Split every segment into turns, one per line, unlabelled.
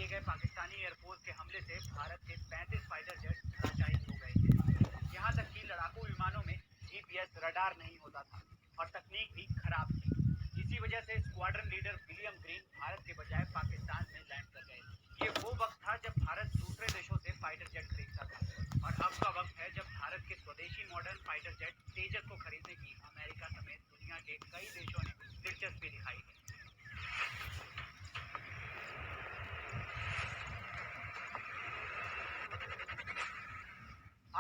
किए गए पाकिस्तानी एयरफोर्स के हमले से भारत के 35 फाइटर जेट धराशायी हो गए थे। यहाँ तक कि लड़ाकू विमानों में जीपीएस रडार नहीं होता था और तकनीक भी खराब थी। इसी वजह से squadron leader William green Bharat के बजाय पाकिस्तान में लैंड कर गए। ये वो वक्त था जब भारत दूसरे देशों से फाइटर जेट खरीदता था और अब का वक्त है जब भारत के स्वदेशी मॉडर्न फाइटर जेट तेजस को खरीदने की अमेरिका समेत दुनिया के कई देशों ने दिलचस्पी दिखाई है।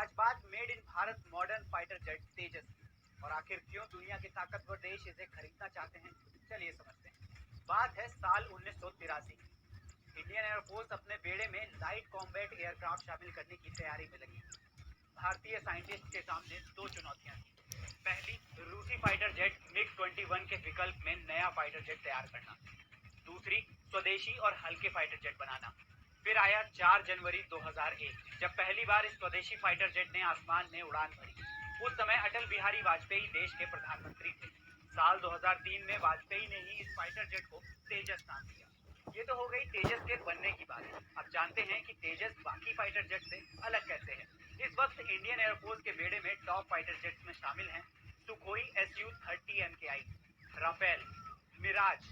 आज बात made in Bharat modern fighter jet Tejas की, और आखिर क्यों दुनिया के ताकतवर देश इसे खरीदना चाहते हैं, चलिए समझते हैं। बात है साल 1983 की। इंडियन एयरफोर्स अपने बेड़े में लाइट कॉम्बैट एयरक्राफ्ट शामिल करने की तैयारी में लगी। भारतीय साइंटिस्ट के सामने दो चुनौतियां थी। पहली, रूसी फाइटर जेट MiG-21 के विकल्प में नया फाइटर जेट तैयार करना। दूसरी, स्वदेशी और हल्के फाइटर जेट बनाना। फिर आया 4 जनवरी 2001, जब पहली बार इस स्वदेशी फाइटर जेट ने आसमान में उड़ान भरी। उस समय अटल बिहारी वाजपेयी देश के प्रधानमंत्री थे। साल 2003 में वाजपेयी ने ही इस फाइटर जेट को तेजस नाम दिया। ये तो हो गई तेजस के बनने की बात। अब जानते हैं कि तेजस बाकी फाइटर जेट से अलग कैसे है। इस वक्त इंडियन एयरफोर्स के बेड़े में टॉप फाइटर जेट्स में शामिल हैं Sukhoi Su-30 MKI, Rafale, Miraj,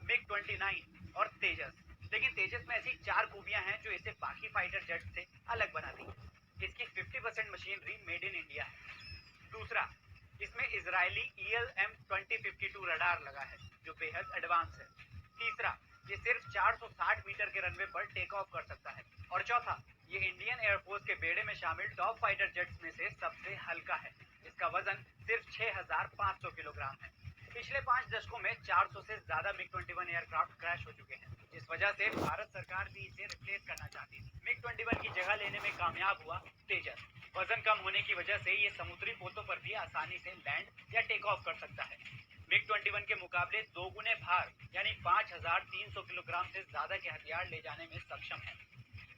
MiG-29 और तेजस। लेकिन तेजस में ऐसी 4 खूबियां हैं जो इसे बाकी फाइटर जेट से अलग बनाती है। इसकी 50% मशीनरी मेड इन इंडिया है। दूसरा, इसमें इजरायली ELM-2052 रडार लगा है जो बेहद एडवांस है। तीसरा, ये सिर्फ 460 मीटर के रनवे पर टेक ऑफ कर सकता है। और चौथा, ये इंडियन एयरफोर्स के बेड़े में शामिल टॉप फाइटर जेट्स में से सबसे हल्का है। इसका वजन सिर्फ 6500 किलोग्राम है। पिछले 5 दशकों में 400 से ज्यादा MiG-21 एयरक्राफ्ट क्रैश हो चुके हैं, जिस वजह से भारत सरकार भी इसे रिप्लेस करना चाहती थी। MiG-21 की जगह लेने में कामयाब हुआ तेजस। वजन कम होने की वजह से ये समुद्री पोतों पर भी आसानी से लैंड या टेक ऑफ कर सकता है। MiG-21 के मुकाबले 2 गुने भार यानी 5300 किलोग्राम से ज्यादा के हथियार ले जाने में सक्षम है।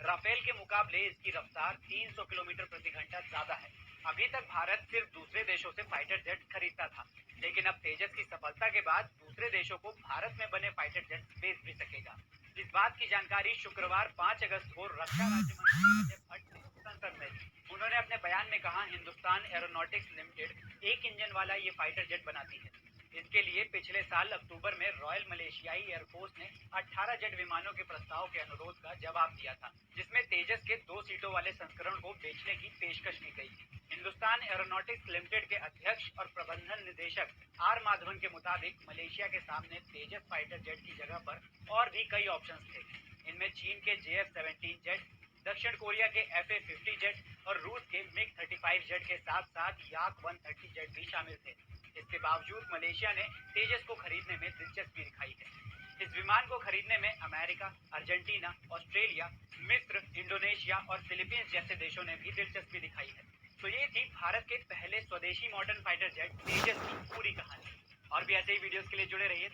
राफेल के मुकाबले इसकी रफ्तार 300 किलोमीटर प्रति घंटा ज्यादा है। अभी तक भारत सिर्फ दूसरे देशों से फाइटर जेट खरीदता था, लेकिन अब तेजस की सफलता के बाद दूसरे देशों को भारत में बने फाइटर जेट बेच भी सकेगा। इस बात की जानकारी शुक्रवार 5 अगस्त को रक्षा राज्य मंत्री अजय भट्ट ने संसद में दी। उन्होंने अपने बयान में कहा, हिंदुस्तान एरोनॉटिक्स लिमिटेड एक इंजन वाला ये फाइटर जेट बनाती है। इसके लिए पिछले साल अक्टूबर में रॉयल मलेशियाई एयरफोर्स ने 18 जेट विमानों के प्रस्ताव के अनुरोध का जवाब दिया था, जिसमें तेजस के 2 सीटों वाले संस्करण को बेचने की पेशकश की गई थी। हिंदुस्तान एरोनॉटिक्स लिमिटेड के अध्यक्ष और प्रबंधन निदेशक आर माधवन के मुताबिक मलेशिया के सामने तेजस फाइटर जेट की जगह पर और भी कई ऑप्शंस थे। इनमें चीन के JF-17 जेट, दक्षिण कोरिया के FA-50 जेट और रूस के MiG-35 जेट के साथ साथ Yak-130 जेट भी शामिल थे। इसके बावजूद मलेशिया ने तेजस को खरीदने में दिलचस्पी दिखाई है। इस विमान को खरीदने में अमेरिका, अर्जेंटीना, ऑस्ट्रेलिया, मिस्र, इंडोनेशिया और फिलीपींस जैसे देशों ने भी दिलचस्पी दिखाई है। तो ये थी भारत के पहले स्वदेशी मॉडर्न फाइटर जेट तेजस की पूरी कहानी। और भी ऐसे ही वीडियोस के लिए जुड़े रहिए।